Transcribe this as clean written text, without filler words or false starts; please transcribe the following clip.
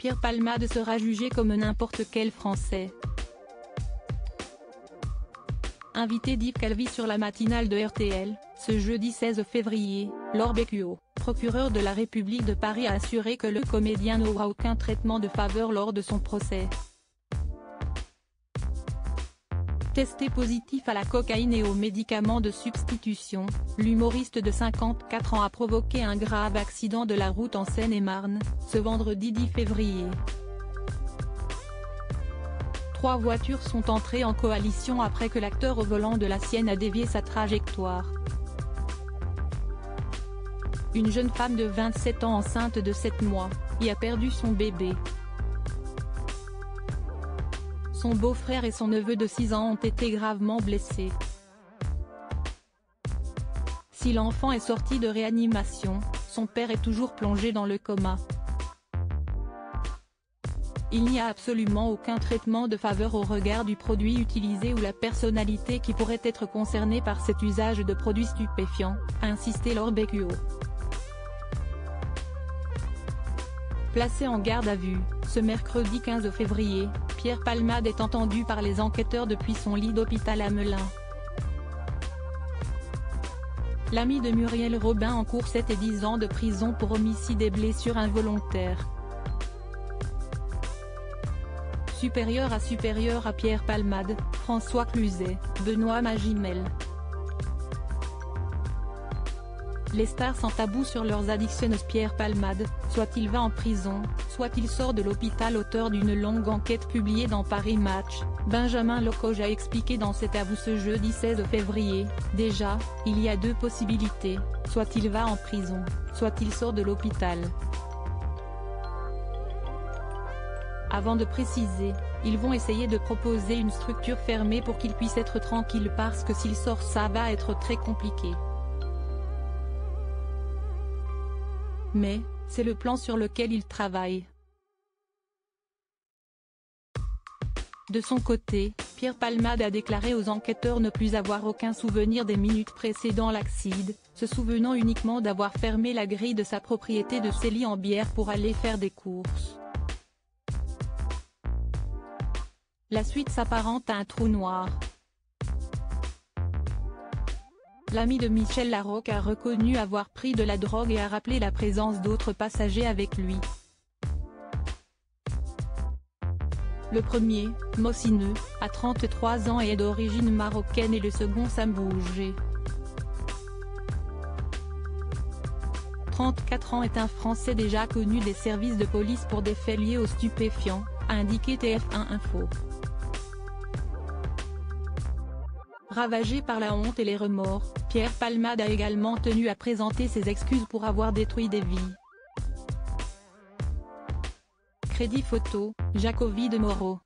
Pierre Palmade sera jugé comme n'importe quel Français. Invité d'Yves Calvi sur la matinale de RTL, ce jeudi 16 février, Laure Beccuo, procureur de la République de Paris, a assuré que le comédien n'aura aucun traitement de faveur lors de son procès. Testé positif à la cocaïne et aux médicaments de substitution, l'humoriste de 54 ans a provoqué un grave accident de la route en Seine-et-Marne, ce vendredi 10 février. 3 voitures sont entrées en coalition après que l'acteur au volant de la sienne a dévié sa trajectoire. Une jeune femme de 27 ans enceinte de 7 mois, y a perdu son bébé. Son beau-frère et son neveu de 6 ans ont été gravement blessés. Si l'enfant est sorti de réanimation, son père est toujours plongé dans le coma. Il n'y a absolument aucun traitement de faveur au regard du produit utilisé ou la personnalité qui pourrait être concernée par cet usage de produits stupéfiants, a insisté Laure Beccuo. Placé en garde à vue, ce mercredi 15 février, Pierre Palmade est entendu par les enquêteurs depuis son lit d'hôpital à Melun. L'ami de Muriel Robin encourt 7 et 10 ans de prison pour homicide et blessures involontaires. Supérieur à Pierre Palmade, François Cluzet, Benoît Magimel. Les stars sans tabou sur leurs addictions. Pierre Palmade, soit il va en prison, soit il sort de l'hôpital. Auteur d'une longue enquête publiée dans Paris Match, Benjamin Locoge a expliqué dans cet avou ce jeudi 16 février, déjà, il y a 2 possibilités, soit il va en prison, soit il sort de l'hôpital. Avant de préciser, ils vont essayer de proposer une structure fermée pour qu'il puisse être tranquille parce que s'il sort ça va être très compliqué. Mais, c'est le plan sur lequel il travaille. De son côté, Pierre Palmade a déclaré aux enquêteurs ne plus avoir aucun souvenir des minutes précédant l'accident, se souvenant uniquement d'avoir fermé la grille de sa propriété de Célie-en-Bière pour aller faire des courses. La suite s'apparente à un trou noir. L'ami de Michel Larocque a reconnu avoir pris de la drogue et a rappelé la présence d'autres passagers avec lui. Le premier, Mosineux, a 33 ans et est d'origine marocaine, et le second Sam Bougé, 34 ans, est un Français déjà connu des services de police pour des faits liés aux stupéfiants, a indiqué TF1 Info. Ravagé par la honte et les remords, Pierre Palmade a également tenu à présenter ses excuses pour avoir détruit des vies. Crédit photo, Jacobi de Moreau.